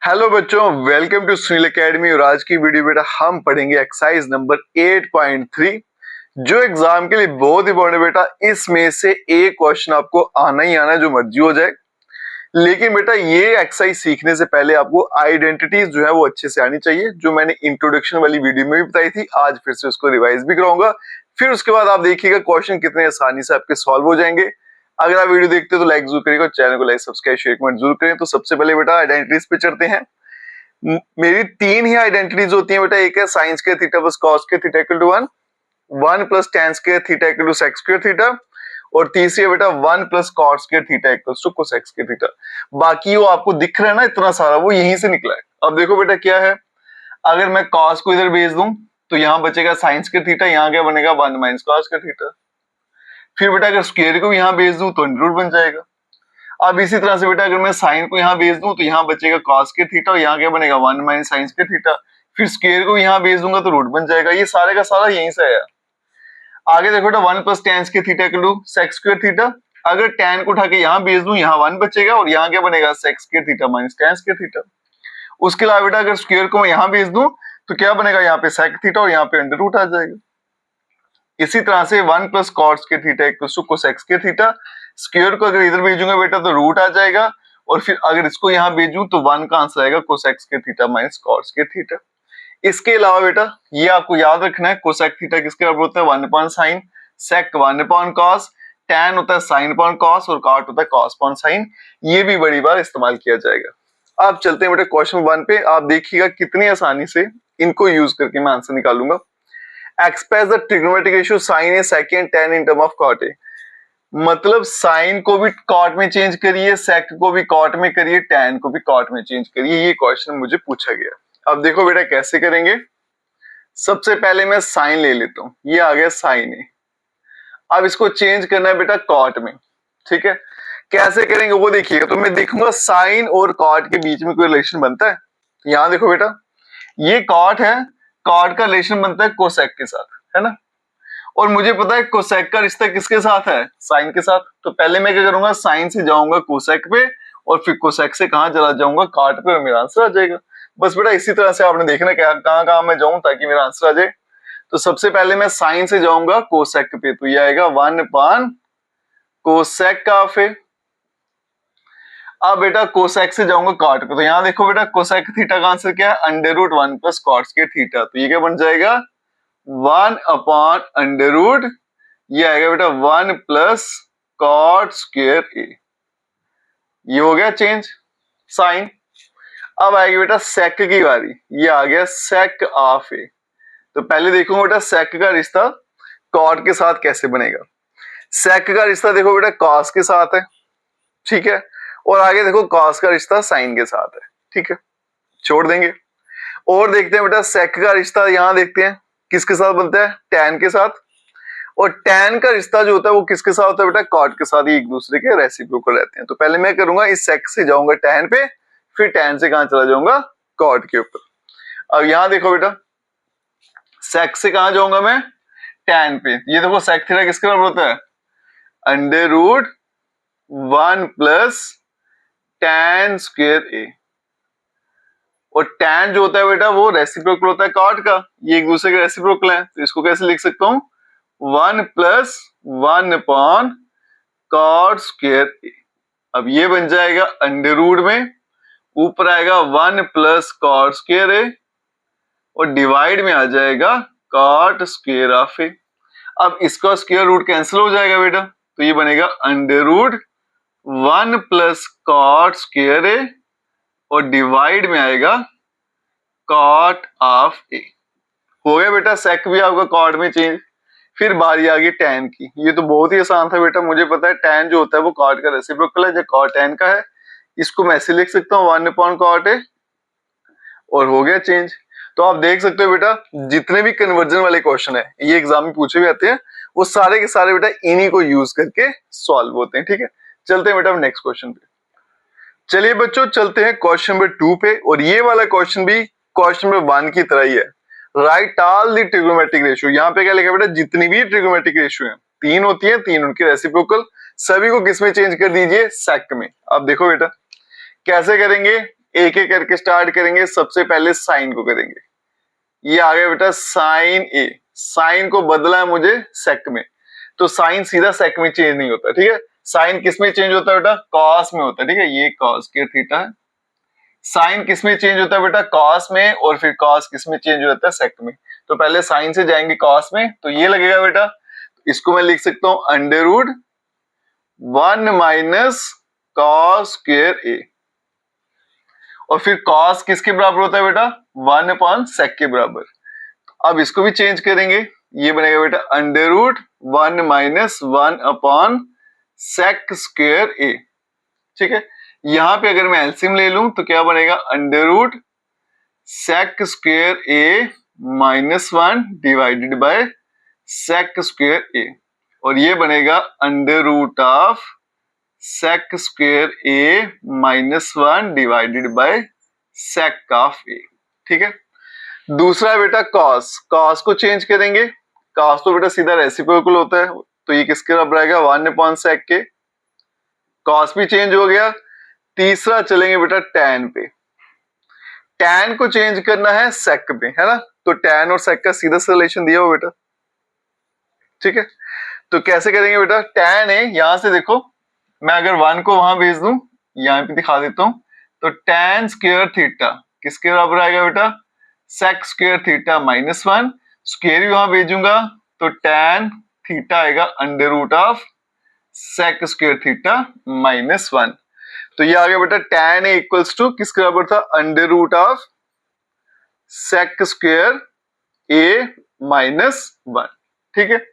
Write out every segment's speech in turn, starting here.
Hello बच्चों, welcome to Sunil academy. और आज की वीडियो बेटा हम पढ़ेंगे एक्सरसाइज नंबर 8.3 जो एग्जाम के लिए बहुत इंपॉर्टेंट बेटा। इसमें से एक क्वेश्चन आपको आना ही आना है, जो मर्जी हो जाए। लेकिन बेटा ये एक्सरसाइज सीखने से पहले आपको आइडेंटिटीज जो है वो अच्छे से आनी चाहिए, जो मैंने इंट्रोडक्शन वाली वीडियो में भी बताई थी। आज फिर से उसको रिवाइज भी कराऊंगा। फिर उसके बाद आप देखिएगा क्वेश्चन कितने आसानी से आपके सॉल्व हो जाएंगे। अगर आप वीडियो देखते हो तो लाइक जरूर करिएगा, चैनल को लाइक सब्सक्राइब शेयर कमेंट जरूर करें। तो सबसे पहले बेटा आइडेंटिटीज पे चढ़ते हैं। मेरी तीन ही आइडेंटिटीज होती हैं बेटा। एक है sine square theta plus cos square theta equal to 1, 1 plus tan square theta equal to sec square theta, और तीसरी है बेटा 1 plus cot square theta equal to cosec square theta. बाकी वो आपको दिख रहा है ना इतना सारा, वो यहीं से निकला है। अब देखो बेटा क्या है, अगर मैं कॉस को इधर भेज दूं तो यहाँ बचेगा साइन स्क्वायर थीटा, यहाँ क्या बनेगा 1 माइनस कॉस स्क्वायर थीटा। फिर बेटा अगर स्क्वायर को यहाँ भेज दूं तो अंडर रूट बन जाएगा। अब इसी तरह से बेटा अगर मैं साइन को यहाँ भेज दूं तो यहाँ बचेगा कॉस स्क्वायर थीटा, और यहाँ क्या बनेगा 1 माइनस साइन स्क्वायर थीटा। फिर स्क्वायर को यहाँ भेज दूंगा तो रूट बन जाएगा। ये सारे का सारा यहीं से आया। आगे देखो बेटा 1 plus tan square theta equal to sec square theta. अगर tan को उठा के यहाँ भेज दूं, यहाँ 1 बचेगा, और यहाँ क्या बनेगा sec square theta minus tan square theta. उसके अलावा बेटा अगर स्क्वायर को मैं यहाँ भेज दूं तो क्या बनेगा, यहाँ पे सेक थीटा और यहाँ पे अंडर रूट आ जाएगा। इसी तरह से 1 plus cot square theta equal to cosec square theta. Square को अगर इधर भेजूंगा बेटा तो रूट आ जाएगा, और फिर अगर इसको यहाँ भेजूं तो 1 का आंसर आएगा cosec square theta minus cot square theta. इसके अलावा बेटा ये आपको याद रखना है, कोसेक थीटा किसके बराबर होता है 1 अपॉन साइन, सेक 1 अपॉन कॉस, टैन होता है साइन अपॉन कॉस, और कॉट होता है कॉस अपॉन साइन। ये भी बड़ी बार इस्तेमाल किया जाएगा। अब चलते हैं बेटा क्वेश्चन 1 पे। आप देखिएगा कितनी आसानी से इनको यूज करके मैं आंसर निकालूंगा। Express the trigonometric ratio sine A sec and tan in term of cot A. मतलब साइन को भी कॉट में चेंज करिए, सेक को भी कॉट में करिए, टैन को भी कॉट में चेंज करिए। ये क्वेश्चन मुझे पूछा गया। अब देखो बेटा कैसे करेंगे। सबसे पहले मैं साइन ले लेता हूं, ये आ गया साइन ए। अब इसको चेंज करना है बेटा कॉट में, ठीक है। कैसे करेंगे वो देखिएगा। तो मैं देखूंगा साइन और कॉट के बीच में कोई रिलेशन बनता है। यहां देखो बेटा ये कॉट है, कॉट का रिलेशन बनता है कोसेक के साथ, है ना। और मुझे पता है कोसेक का रिश्ता किसके साथ है, साइन के साथ। तो पहले मैं क्या करूंगा, साइन से जाऊंगा कोसेक पे, और फिर कोसेक से कहां चला जाऊंगा, कॉट पे, और मेरा आंसर आ जाएगा। बस बेटा इसी तरह से आपने देखना क्या कहां कहां मैं जाऊं ताकि मेरा आंसर आ जाए। तो सबसे पहले मैं साइन से जाऊंगा कोसेक पे, तो ये आएगा 1 अपॉन कोसेक ऑफ ए। अब बेटा कोसेक से जाऊंगा कॉट पे, तो यहां देखो बेटा कोसेक थीटा का आंसर क्या है, under root 1 plus cot square theta. तो ये क्या बन जाएगा 1 अपॉन अंडर रूट, ये आएगा बेटा 1 प्लस कॉट स्क्वायर ए। ये हो गया चेंज साइन। अब आएगी बेटा सेक की बारी, ये आ गया सेक ऑफ ए। तो पहले देखो बेटा सेक का रिश्ता कॉट के साथ कैसे बनेगा। सेक का रिश्ता देखो बेटा कॉस के साथ है, ठीक है। और आगे देखो कॉस का रिश्ता साइन के साथ है, ठीक है, छोड़ देंगे। और देखते हैं बेटा सेक का रिश्ता, यहां देखते हैं किसके साथ बनता है, टैन के साथ। और टैन का रिश्ता जो होता है वो किसके साथ होता है बेटा, कॉट के साथ। ही एक दूसरे के रेसिप्रोकल रहते हैं। तो पहले मैं करूंगा इस सेक से जाऊंगा टैन पे, फिर टैन से कहां चला जाऊंगा, कॉट के ऊपर। अब यहां देखो बेटा सेक से कहां जाऊंगा मैं, टैन पे। ये देखो सेक थीटा किसके बराबर होता है, under root 1 plus tan square A. और टैन जो होता है बेटा वो रेसिप्रोकल होता है कॉट का, ये एक दूसरे के रेसिप्रोकल है। तो इसको कैसे लिख सकता हूं, 1 प्लस 1 अपॉन कॉट स्क्वायर ए। अब ये बन जाएगा अंडर रूट में, ऊपर आएगा 1 प्लस कॉट स्क्वायर ए, और डिवाइड में आ जाएगा कॉट स्क्वायर ऑफ ए। अब इसका स्क्वायर रूट कैंसिल हो जाएगा बेटा, तो ये बनेगा under root 1 plus cot square A, और डिवाइड में आएगा कॉट ऑफ ए। हो गया बेटा सेक भी आपका कॉट में चेंज। फिर बारी आ गई टैन की। ये तो बहुत ही आसान था बेटा, मुझे पता है टैन जो होता है वो कॉट का रेसिप्रोकल है, जो कॉट टैन का है। इसको मैं ऐसे लिख सकता हूँ 1 अपॉन कॉट ए, और हो गया चेंज। तो आप देख सकते हो बेटा जितने भी कन्वर्जन वाले क्वेश्चन है ये एग्जाम में पूछे भी आते हैं, वो सारे के सारे बेटा इन्हीं को यूज करके सॉल्व होते हैं, ठीक है। चलते हैं बेटा नेक्स्ट क्वेश्चन पे। चलिए बच्चों चलते हैं क्वेश्चन नंबर 2 पे। और ये वाला क्वेश्चन भी क्वेश्चन नंबर 1 की तरह ही है। Right all the trigonometric ratio. यहाँ पे क्या लिखा बेटा, जितनी भी ट्रिग्नोमेट्रिक रेशियो है, 3 होती है, 3 उनके रेसिप्रोकल, सभी को किस में चेंज कर दीजिए, सेक में। अब देखो बेटा कैसे करेंगे। एक एक करके स्टार्ट करेंगे। सबसे पहले साइन को करेंगे। ये आ गया बेटा साइन ए, साइन को बदला है मुझे सेक में, तो साइन सीधा सेक में चेंज नहीं होता, ठीक है। साइन किस में चेंज होता है बेटा, कॉस में होता है, ठीक है। ये कॉस स्क्वायर थीटा है। साइन किस में चेंज होता है बेटा, कॉस में, और फिर कॉस किस में चेंज होता है, सेक में। तो पहले साइन से जाएंगे कॉस में, तो ये लगेगा बेटा, इसको मैं लिख सकता हूं under root 1 minus cos square A, और फिर कॉस किसके बराबर होता है बेटा, 1 अपॉन सेक के बराबर। अब इसको भी चेंज करेंगे, ये बनेगा बेटा under root 1 minus 1 upon sec square A, ठीक है। यहां पे अगर मैं एलसीएम ले लूं तो क्या बनेगा, under root sec square A minus 1 divided by sec square A, और ये बनेगा under root of sec square A minus 1 divided by sec of A, ठीक है। दूसरा बेटा कॉस, कॉस को चेंज करेंगे। कॉस तो बेटा सीधा रेसिप्रोकल होता है, तो ये किसके बराबर आएगा, 1 अपॉन सेक के। कॉस भी चेंज हो गया। तीसरा चलेंगे बेटा टैन पे। टैन को चेंज करना है सेक पे, है ना, तो टैन और सेक का सीधा सा रिलेशन दिया हो बेटा, ठीक है। तो कैसे करेंगे बेटा, टैन है, यहां से देखो मैं अगर 1 को वहां भेज दूं, यहां पे दिखा देता हूं, तो टैन स्क्वायर थीटा किसके बराबर आएगा बेटा, sec square theta minus 1, square भी वहां भेजूंगा तो टैन थीटा आएगा under root of sec square theta minus 1। तो ये आ गया बेटा टैन ए इक्वल्स टू किसके बराबर था, under root of sec square A minus 1, ठीक है।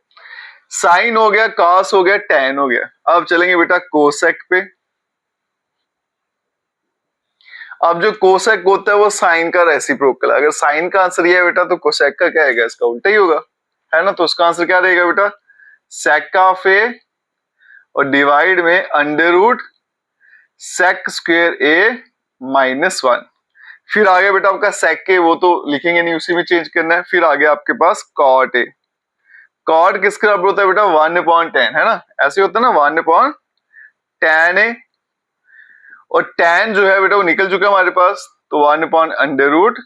साइन हो गया, कॉस हो गया, टैन हो गया। अब चलेंगे बेटा कोसेक पे। अब जो कोसेक होता है वो साइन का रेसिप्रोकल है। अगर साइन का आंसर ये है बेटा, तो कोसेक का क्या आएगा, इसका उल्टा ही होगा, है ना। तो उसका आंसर क्या रहेगा बेटा, सेक ऑफ ए और डिवाइड में under root sec square A minus 1। फिर आगे बेटा आपका सेक के, वो तो लिखेंगे नहीं, उसी में चेंज करना है। फिर आगे आपके पास कॉट ए। कॉट किसके बराबर होता है बेटा, 1 अपॉन टेन, है ना, ऐसे होता है ना, 1 अपॉन टेन ए, और टेन जो है बेटा वो निकल चुका है हमारे पास, तो 1 upon under root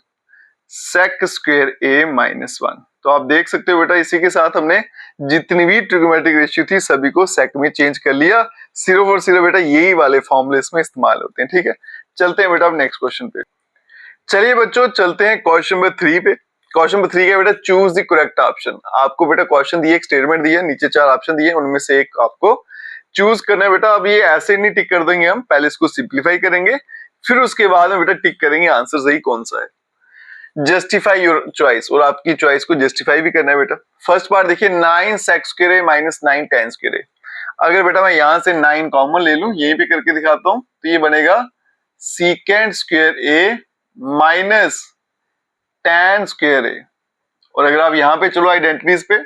sec square A minus 1। तो आप देख सकते हो बेटा, इसी के साथ हमने जितनी भी ट्रिग्नोमेट्रिक रेशियो थी सभी को सेक में चेंज कर लिया। सिर्फ और सिर्फ बेटा यही वाले फॉर्मूले इसमें इस्तेमाल होते हैं, ठीक है। चलते हैं बेटा अब नेक्स्ट क्वेश्चन पे। चलिए बच्चों चलते हैं क्वेश्चन नंबर 3 पे। क्वेश्चन नंबर 3 का बेटा चूज द करेक्ट ऑप्शन। आपको बेटा क्वेश्चन दिए, एक स्टेटमेंट दिया, नीचे 4 ऑप्शन दिए, उनमें से एक आपको चूज करना है बेटा। अब ये ऐसे नहीं टिक कर देंगे हम, पहले इसको सिंप्लीफाई करेंगे, फिर उसके बाद में बेटा टिक करेंगे आंसर सही कौन सा है। जस्टिफाई योर चॉइस, और आपकी चॉइस को जस्टिफाई भी करना है बेटा। फर्स्ट पार्ट देखिए, 9 सेक square A minus 9 ten square ए। अगर बेटा मैं यहां से 9 कॉमन ले लूं, यहीं पे करके दिखाता हूं, तो ये बनेगा secant square A minus ten square A. और अगर आप यहां पे चलो आइडेंटिटीज पे,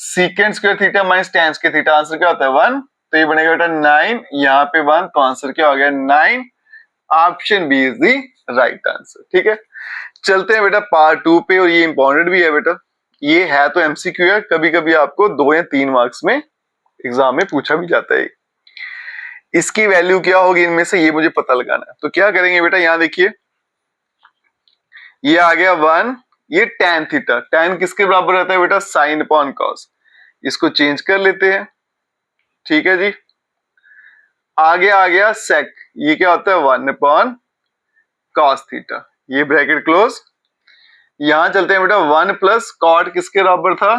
secant square theta minus ten square theta, answer क्या होता है 1, तो ये बनेगा बेटा 9, यहाँ पे 1, तो आंसर क्या हो गया 9। Option B is the right answer, ठीक है। चलते हैं बेटा पार्ट 2 पे, और ये इंपॉर्टेंट भी है बेटा, ये है तो एमसीक्यू है, कभी कभी आपको 2 या 3 मार्क्स में एग्जाम में पूछा भी जाता है। इसकी वैल्यू क्या होगी इनमें से, ये मुझे पता लगाना है। तो क्या करेंगे बेटा, यहां देखिए ये आ गया 1, ये tan थीटा, tan किसके बराबर रहता है बेटा, साइन अपॉन कॉस। इसको चेंज कर लेते हैं, ठीक है जी। आगे आ गया सेक, ये क्या होता है 1 अपॉन कॉस थीटा, ये ब्रैकेट क्लोज। यहां चलते हैं बेटा 1 प्लस कॉट किसके बराबर था,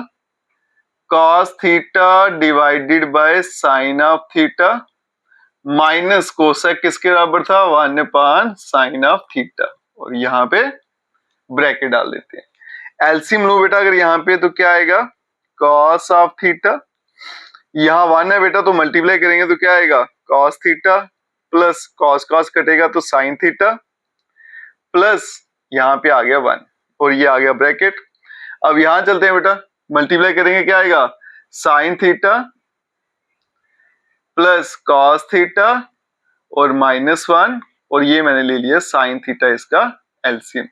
cos theta divided by sine of theta, minus cosec किसके बराबर था, 1 अपॉन साइन ऑफ थीटा, और यहाँ पे ब्रैकेट डाल देते हैं। एलसीएम लो बेटा अगर यहाँ पे, तो क्या आएगा कॉस ऑफ थीटा, यहाँ 1 है बेटा तो मल्टीप्लाई करेंगे तो क्या आएगा cos theta, plus cos cos कटेगा तो साइन थीटा, प्लस यहाँ पे आ गया 1, और ये आ गया ब्रैकेट। अब यहां चलते हैं बेटा, मल्टीप्लाई करेंगे क्या आएगा sine theta plus cos theta और माइनस 1, और ये मैंने ले लिया साइन थीटा, इसका एलसीएम।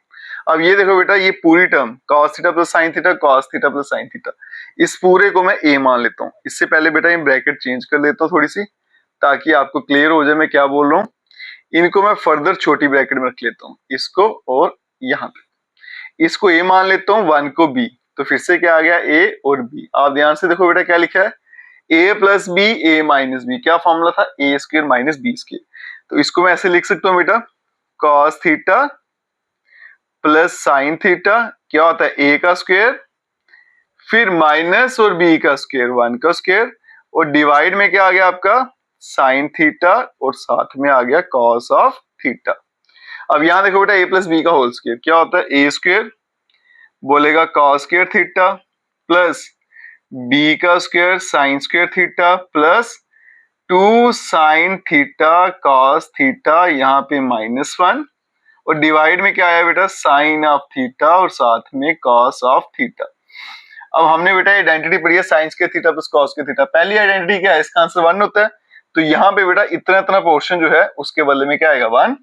अब ये देखो बेटा, ये पूरी term cos theta plus sine theta, cos theta plus sine theta, इस पूरे को मैं a मान लेता हूँ। इससे पहले बेटा ये ब्रैकेट चेंज कर लेता हूँ थोड़ी सी, ताकि आपको क्लियर हो जाए मैं क्या बोल रहा हूँ। इनको मैं फर्दर छोटी ब्रैकेट में रख लेता हूँ, इसको और यहाँ पे इसको a मान लेता हूँ, 1 को b, तो फिर से क्या आ गया a और b। आप ध्यान से देखो बेटा क्या लिखा है, a plus B A minus B, क्या फॉर्मूला था, A square minus B square. तो इसको मैं ऐसे लिख सकता हूँ बेटा, cos theta plus sine theta, क्या होता है a का स्क्वायर, फिर माइनस और b का स्क्वायर 1 का स्क्वायर, और डिवाइड में क्या आ गया आपका साइन थीटा, और साथ में आ गया कॉस ऑफ थीटा। अब यहां देखो बेटा a प्लस बी का होल स्क्वायर क्या होता है, a स्क्वायर बोलेगा cos square theta plus b का square sine square theta plus 2 sine theta cos theta, यहाँ पे -1, और डिवाइड में क्या आया बेटा साइन ऑफ थीटा और साथ में कॉस ऑफ थीटा। अब हमने बेटा आइडेंटिटी पढ़ी है sine square theta plus cos square theta. पहली आइडेंटिटी क्या है, इसका आंसर 1 होता है, तो यहाँ पे बेटा इतना इतना पोर्शन जो है उसके बदले में क्या आएगा 1,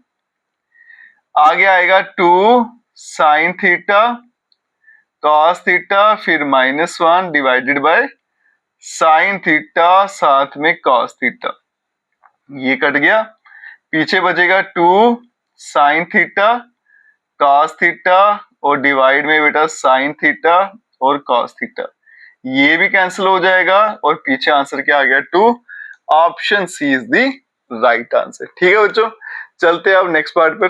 आगे आएगा 2 साइन थीटा कॉस थीटा, फिर -1 डिवाइडेड बाय साइन थीटा साथ में कॉस थीटा, ये कट गया, पीछे बचेगा 2 साइन थीटा कॉस थीटा और डिवाइड में बेटा साइन थीटा और कॉस थीटा, ये भी कैंसिल हो जाएगा, और पीछे आंसर क्या आ गया 2। Option C is the right answer. ठीक है बच्चों, चलते हैं अब नेक्स्ट पार्ट पर।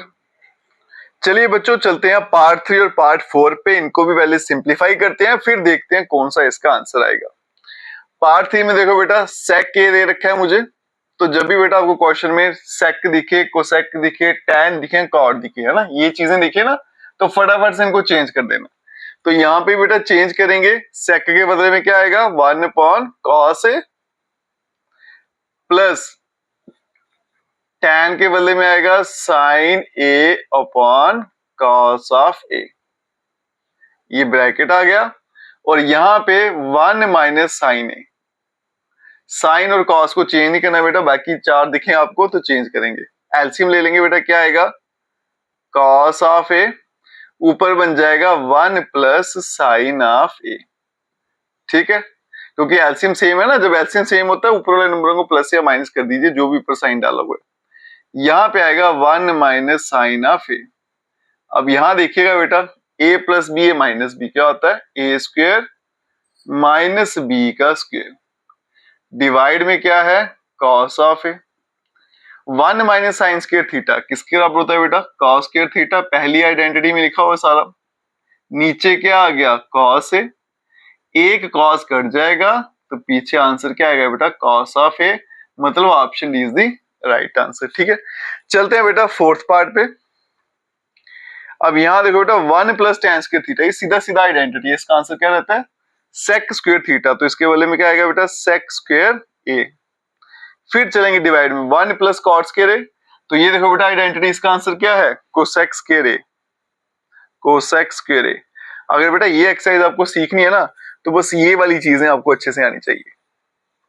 चलिए बच्चों चलते हैं पार्ट 3 और पार्ट 4 पे, इनको भी पहले सिंप्लीफाई करते हैं फिर देखते हैं कौन सा इसका आंसर आएगा। पार्ट 3 में देखो बेटा सेक के दे रखा है मुझे, तो जब भी बेटा आपको क्वेश्चन में सेक दिखे, कोसेक दिखे, टैन दिखे, कॉट दिखे, है ना, ये चीजें दिखे ना, तो फटाफट से इनको चेंज कर देना। तो यहाँ पे बेटा चेंज करेंगे, सेक के बदले में क्या आएगा 1/cos A प्लस टैन के बदले में आएगा sin A/cos ऑफ A, ये ब्रैकेट आ गया, और यहाँ पे 1 माइनस sin A। साइन और कॉस को चेंज नहीं करना बेटा, बाकी चार दिखे आपको तो चेंज करेंगे। एलसीएम ले लेंगे बेटा, क्या आएगा कॉस ऑफ ए, ऊपर बन जाएगा 1 प्लस साइन ऑफ ए। ठीक है, क्योंकि एलसीएम सेम है ना, जब एलसीएम सेम होता है ऊपर वाले नंबरों को प्लस या माइनस कर दीजिए, जो भी ऊपर साइन डाला हुआ है। यहाँ पे आएगा 1 माइनस साइन ऑफ ए। अब यहाँ देखिएगा बेटा a plus B A minus B क्या होता है, ए स्क्वायर माइनस बी का स्क्वायर, डिवाइड में क्या है cos of A. 1 minus sine square theta किसके बराबर होता है बेटा, कॉस स्क्वायर थीटा, पहली आइडेंटिटी में लिखा हुआ सारा। नीचे क्या आ गया कॉस ए, एक कॉस कट जाएगा, तो पीछे आंसर क्या आएगा बेटा कॉस ऑफ ए, मतलब option D is the right answer. ठीक है, चलते हैं बेटा फोर्थ पार्ट पे। अब यहां देखो बेटा 1 प्लस tan स्क्वायर थीटा, ये सीधा सीधा आइडेंटिटी है, इसका आंसर क्या रहता है सेक स्क्वायर थीटा, तो इसके बदले में क्या आएगा बेटा सेक स्क्वायर ए। फिर चलेंगे डिवाइड में 1 प्लस कॉट स्क्वायर ए, तो ये देखो बेटा आइडेंटिटी, इसका आंसर क्या है कोसेक स्क्वायर ए, कोसेक स्क्वायर ए। अगर बेटा ये एक्सरसाइज आपको सीखनी है ना, तो बस ये वाली चीजें आपको अच्छे से आनी चाहिए।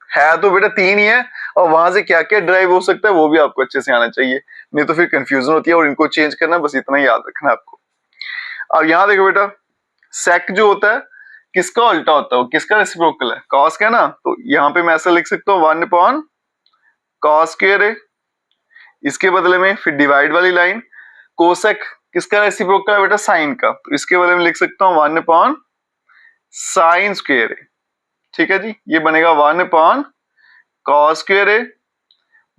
है तो बेटा 3 ही है, और वहां से क्या क्या ड्राइव हो सकता है वो भी आपको अच्छे से आना चाहिए, नहीं तो फिर कंफ्यूजन होती है, और इनको चेंज करना बस इतना याद रखना आपको। अब यहां देखो बेटा सेक जो होता है किसका उल्टा होता है, वो किसका रेसिप्रोकल है, कॉस का ना, तो यहाँ पे मैं ऐसा लिख सकता हूँ 1/cos स्क्वायर ए, इसके बदले में फिर डिवाइड वाली लाइन, कोसेक किसका रेसिप्रोकल है बेटा साइन का, तो इसके बदले में लिख सकता हूँ 1/sin स्क्वायर ए। ठीक है जी, ये बनेगा 1/cos स्क्वायर ए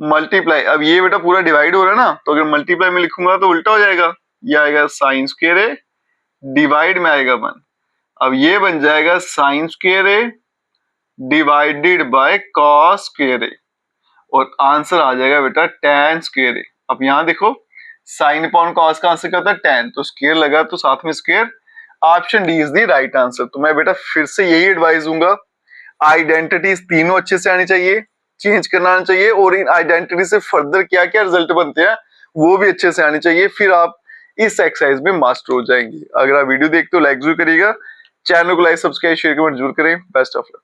मल्टीप्लाई, अब ये बेटा पूरा डिवाइड हो रहा है ना, तो अगर मल्टीप्लाई में लिखूंगा तो उल्टा हो जाएगा, ये आएगा साइन स्क्वायर ए, डिवाइड में आएगा 1, अब ये बन जाएगा sine square A divided by cos square A, और आंसर आ जाएगा बेटा tan स्क्वायर ए। अब यहां देखो साइन अपॉन कॉस का आंसर क्या होता है tan, तो स्क्वायर लगा तो साथ में square, option D is the right answer. तो मैं बेटा फिर से यही एडवाइस दूंगा, आइडेंटिटीज तीनों अच्छे से आनी चाहिए, चेंज करना आना चाहिए, और इन आइडेंटिटी से फर्दर क्या क्या रिजल्ट बनते हैं वो भी अच्छे से आने चाहिए, फिर आप इस एक्सरसाइज में मास्टर हो जाएंगे। अगर आप वीडियो देखते हो लाइक जरूर करिएगा, चैनल को लाइक सब्सक्राइब शेयर कमेंट जरूर करें। Best of luck.